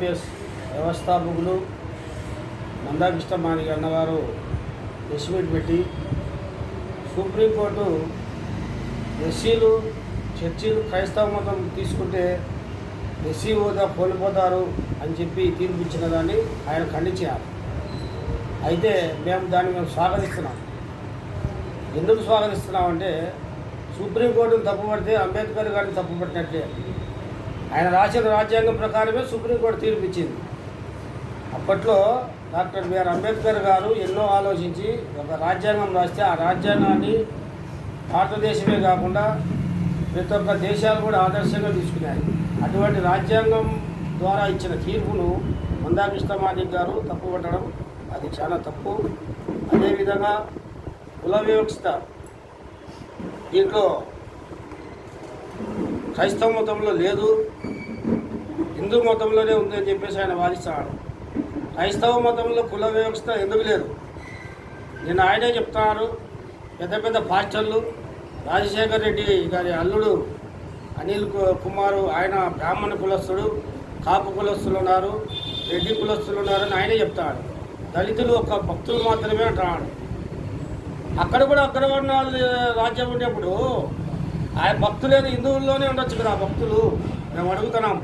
CPS వ్యవస్థాపకులు మందాకృష్ణ మాదిగ అన్నగారు press meet పెట్టి సుప్రీంకోర్టు ఎస్సీలు చర్చిలు క్రైస్తవ మతం తీసుకుంటే ఎస్సీ హోదా కోల్పోతారు అని చెప్పి తీర్పు ఇచ్చిన దాన్ని ఆయన ఖండించారు. అయితే మేము స్వాగతిస్తున్నాం. ఎందుకు స్వాగతిస్తున్నామంటే సుప్రీంకోర్టును తప్పుపడితే అంబేద్కర్ గారిని తప్పుపట్టినట్లే. ఆయన రాసిన రాజ్యాంగం ప్రకారమే సుప్రీంకోర్టు తీర్పు ఇచ్చింది. అప్పట్లో డాక్టర్ బిఆర్ అంబేద్కర్ గారు ఎన్నో ఆలోచించి ఒక రాజ్యాంగం రాస్తే ఆ రాజ్యాంగాన్ని భారతదేశమే కాకుండా ప్రతి ఒక్క దేశాలు కూడా ఆదర్శంగా తీసుకున్నాయి. అటువంటి రాజ్యాంగం ద్వారా ఇచ్చిన తీర్పును మందాకృష్ణ మాదిగ గారు తప్పుపట్టడం అది చాలా తప్పు. అదేవిధంగా కుల వివక్షత దీంట్లో క్రైస్తవ మతంలో లేదు, హిందూ మతంలోనే ఉందని చెప్పేసి ఆయన వాదిస్తున్నాడు. క్రైస్తవ మతంలో కుల వివక్షత ఎందుకు లేదు? నిన్న ఆయనే చెప్తున్నారు. పెద్ద పెద్ద పాస్టర్లు, రాజశేఖర్ రెడ్డి గారి అల్లుడు అనిల్ కుమారు ఆయన బ్రాహ్మణ కులస్తుడు, కాపు కులస్తులు ఉన్నారు, రెడ్డి కులస్తులు ఉన్నారని ఆయనే చెప్తాడు. దళితులు ఒక భక్తులు మాత్రమే అంటున్నాడు. అక్కడ కూడా అగ్రవర్ణాలు రాజ్యం ఉండేప్పుడు ఆ భక్తులేదు హిందువుల్లోనే ఉండొచ్చు కదా. భక్తులు మేము అడుగుతున్నాం.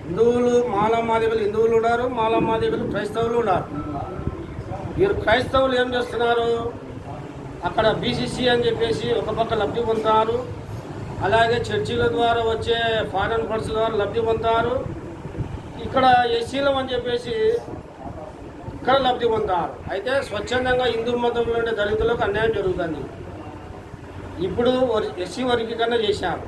హిందువులు మాలమాదిగలు హిందువులు ఉన్నారు, మాలమాదిగలు క్రైస్తవులు ఉన్నారు. మీరు క్రైస్తవులు ఏం చేస్తున్నారు? అక్కడ బీసీసీ అని చెప్పేసి ఒక పక్క లబ్ధి పొందుతారు, అలాగే చర్చిల ద్వారా వచ్చే ఫారెన్ ఫండ్స్ ద్వారా లబ్ధి పొందుతారు. ఇక్కడ ఎస్సీలం అని చెప్పేసి ఇక్కడ లబ్ధి పొందుతారు. అయితే స్వచ్ఛందంగా హిందూ మతంలో ఉండే దళితులకు అన్యాయం జరుగుతుంది. ఇప్పుడు ఎస్సీ వర్గీకరణ చేశారు.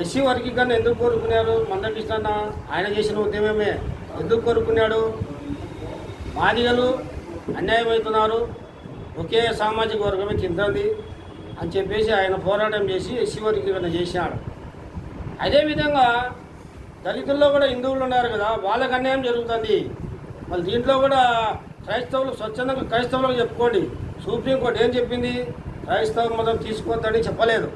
ఎస్సీ వర్గీకరణ ఎందుకు కోరుకున్నారు? మందకృష్ణ ఆయన చేసిన ఉద్యమమే. ఎందుకు కోరుకున్నాడు? మాదిగలు అన్యాయం అవుతున్నారు, ఒకే సామాజిక వర్గమే తింటుంది అని చెప్పేసి ఆయన పోరాటం చేసి ఎస్సీ వర్గీకరణ చేశాడు. అదేవిధంగా దళితుల్లో కూడా హిందువులు ఉన్నారు కదా, వాళ్ళకి అన్యాయం జరుగుతుంది. మళ్ళీ దీంట్లో కూడా క్రైస్తవులు స్వచ్ఛందంగా క్రైస్తవులకు చెప్పుకోండి. సుప్రీంకోర్టు ఏం చెప్పింది? క్రైస్తవ మతం తీసుకోవద్దని చెప్పలేదు.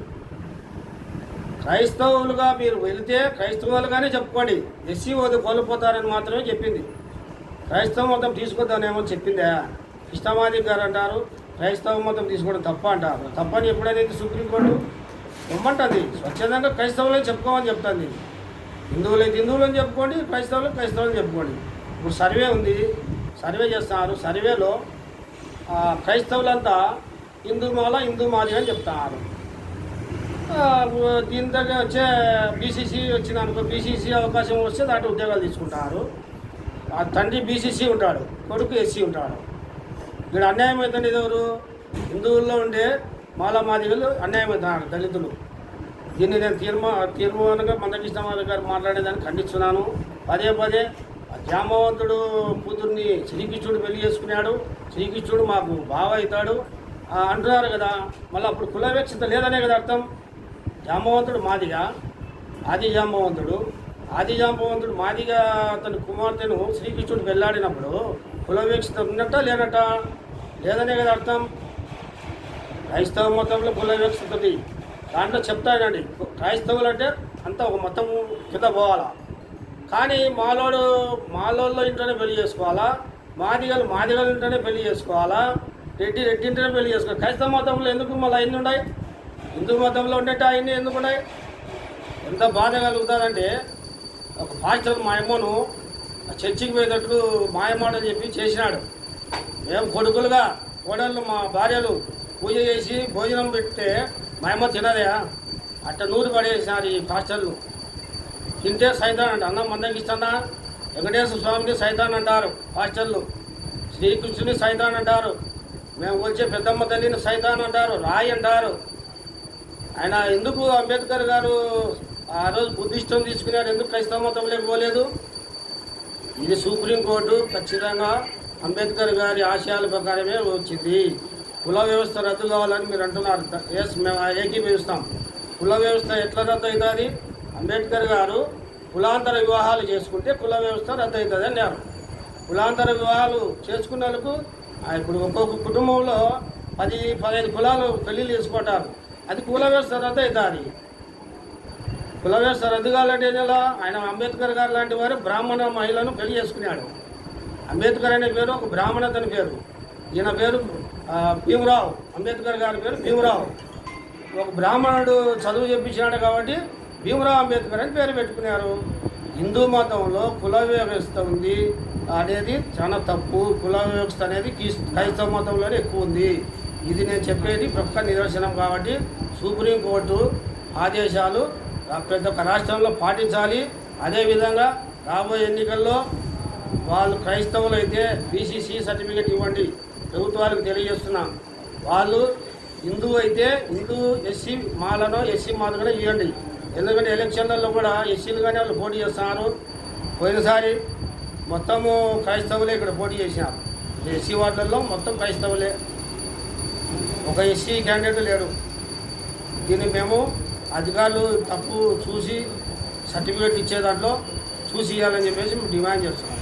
క్రైస్తవులుగా మీరు వెళితే క్రైస్తవులుగానే చెప్పుకోండి, ఎస్సీ హోదా కోల్పోతారని మాత్రమే చెప్పింది. క్రైస్తవ మతం తీసుకోవద్దనేమో చెప్పిందా? కృష్ణమాదిగ గారు అంటారు క్రైస్తవ మతం తీసుకోవడం తప్ప అంటారు. తప్పని ఎప్పుడైతే సుప్రీంకోర్టు ఇమ్మంటుంది. స్వచ్ఛందంగా క్రైస్తవులని చెప్పుకోమని చెప్తుంది. హిందువులైతే హిందువులని చెప్పుకోండి, క్రైస్తవులని చెప్పుకోండి. ఇప్పుడు సర్వే ఉంది, సర్వే చేస్తున్నారు. సర్వేలో క్రైస్తవులంతా హిందూ మాదిగ అని చెప్తున్నారు. దీని దగ్గర వచ్చే బీసీసీ వచ్చిన అనుకో, బీసీసీ అవకాశం వస్తే దాంట్లో ఉద్యోగాలు తీసుకుంటారు. ఆ తండ్రి బీసీసీ ఉంటాడు, కొడుకు ఎస్సీ ఉంటాడు. ఇక్కడ అన్యాయం అవుతుంది. ఎవరు? హిందువుల్లో ఉండే మాదిగలు అన్యాయం అవుతున్నారు, దళితులు. దీన్ని నేను తీర్మానంగా మందకృష్ణ మాదిగ గారు మాట్లాడేదాన్ని ఖండిస్తున్నాను. పదే పదే జాంబవంతుడు కూతుర్ని శ్రీకృష్ణుడు పెళ్లి చేసుకున్నాడు, శ్రీకృష్ణుడు మాకు బావ అవుతాడు అంటున్నారు కదా. మళ్ళీ అప్పుడు కుల వివక్షత లేదనే కదా అర్థం. జాంబవంతుడు మాదిగ, ఆది జాంబవంతుడు మాదిగ అతని కుమార్తెను శ్రీకృష్ణుడు పెళ్ళాడినప్పుడు కుల వివక్షత ఉన్నట్ట లేనట్ట? లేదనే కదా అర్థం. క్రైస్తవ మతంలో కుల వివక్షత ఉంది. దాంట్లో చెప్తానండి, క్రైస్తవులు అంటే అంతా ఒక మతం కింద పోవాలా. కానీ మాలోళ్ళ ఇంట్లోనే పెళ్లి చేసుకోవాలా, మాదిగల ఇంట్లోనే పెళ్లి చేసుకోవాలా, రెడ్డి ఇంట్లోనే పెళ్లి చేసుకోవాలి. క్రైస్తవ మతంలో ఎందుకు మళ్ళీ అన్నీ ఉన్నాయి? హిందూ మతంలో ఉండేట అవన్నీ ఎందుకు ఉన్నాయి? ఎంత బాధ కలుగుతుందంటే, ఒక పాస్టర్ మా అమ్మను చర్చికి పోయేటట్లు మాయమాటలు చెప్పి చేసినాడు. మేము కొడుకులుగా కోడళ్ళు మా భార్యలు పూజ చేసి భోజనం పెడితే మా అమ్మ తినదయా? అట్ట నూరు పడేసినారు ఈ పాస్టర్లు. తింటే సైతాన్ అంట. అన్నం మందకిస్తానా? వెంకటేశ్వర స్వామిని సైతాన్ అంటారు పాస్టర్లు, శ్రీకృష్ణుని సైతాన్ అంటారు, మేము వచ్చే పెద్దమ్మ తల్లిని సైతాన్ అంటారు, రాయి అంటారు. ఆయన ఎందుకు అంబేద్కర్ గారు ఆ రోజు బుద్ధిష్టం తీసుకున్నాడు? ఎందుకు క్రైస్తవ మతంలోకి పోలేదు? ఇది సుప్రీంకోర్టు ఖచ్చితంగా అంబేద్కర్ గారి ఆశయాల ప్రకారమే వచ్చింది. కుల వ్యవస్థ రద్దు కావాలని మీరు అంటున్నారు. ఎస్, మేము ఏకీభవిస్తాం. కుల వ్యవస్థ ఎట్లా రద్దు అవుతుంది? అంబేద్కర్ గారు కులాంతర వివాహాలు చేసుకుంటే కుల వ్యవస్థ రద్దు అవుతుంది అన్నారు. కులాంతర వివాహాలు చేసుకున్నందుకు ఇప్పుడు ఒక్కొక్క కుటుంబంలో 10-15 కులాలు పెళ్ళిళ్ళు చేసుకుంటారు. అది కుల వ్యవస్థ రద్దు అవుతుంది. కుల వ్యవస్థ రద్దు కావాలంటే ఎలా? ఆయన అంబేద్కర్ గారు లాంటి వారు బ్రాహ్మణ మహిళను పెళ్లి చేసుకున్నాడు. అంబేద్కర్ అనే పేరు ఒక బ్రాహ్మణ అతని పేరు. ఈయన పేరు భీమరావు. అంబేద్కర్ గారి పేరు భీమరావు. ఒక బ్రాహ్మణుడు చదువు చెప్పించినాడు కాబట్టి భీమరావు అంబేద్కర్ అని పేరు పెట్టుకున్నారు. హిందూ మతంలో కుల వ్యవస్థ ఉంది అనేది చాలా తప్పు. కుల వ్యవస్థ అనేది క్రైస్తవ మతంలోనే ఎక్కువ ఉంది. ఇది నేను చెప్పేది ప్రక్క నిదర్శనం. కాబట్టి సుప్రీంకోర్టు ఆదేశాలు ప్రతి ఒక్క రాష్ట్రంలో పాటించాలి. అదేవిధంగా రాబోయే ఎన్నికల్లో వాళ్ళు క్రైస్తవులు అయితే బీసీసీ సర్టిఫికేట్ ఇవ్వండి, ప్రభుత్వాలకు తెలియజేస్తున్నాం. వాళ్ళు హిందూ అయితే హిందూ ఎస్సీ మాలను ఎస్సీ మాదిరిగానే ఇవ్వండి. ఎందుకంటే ఎలక్షన్లలో కూడా ఎస్సీలుగానే వాళ్ళు పోటీ చేస్తున్నారు. పోయినసారి మొత్తము క్రైస్తవులే ఇక్కడ పోటీ చేసినారు. ఎస్సీ వార్డులలో మొత్తం క్రైస్తవులే, ఒక ఎస్సీ క్యాండిడేట్ లేరు. దీన్ని మేము అధికారులు తప్పు చూసి సర్టిఫికేట్ ఇచ్చే దాంట్లో చూసి ఇవ్వాలని చెప్పేసి డిమాండ్ చేస్తున్నాం.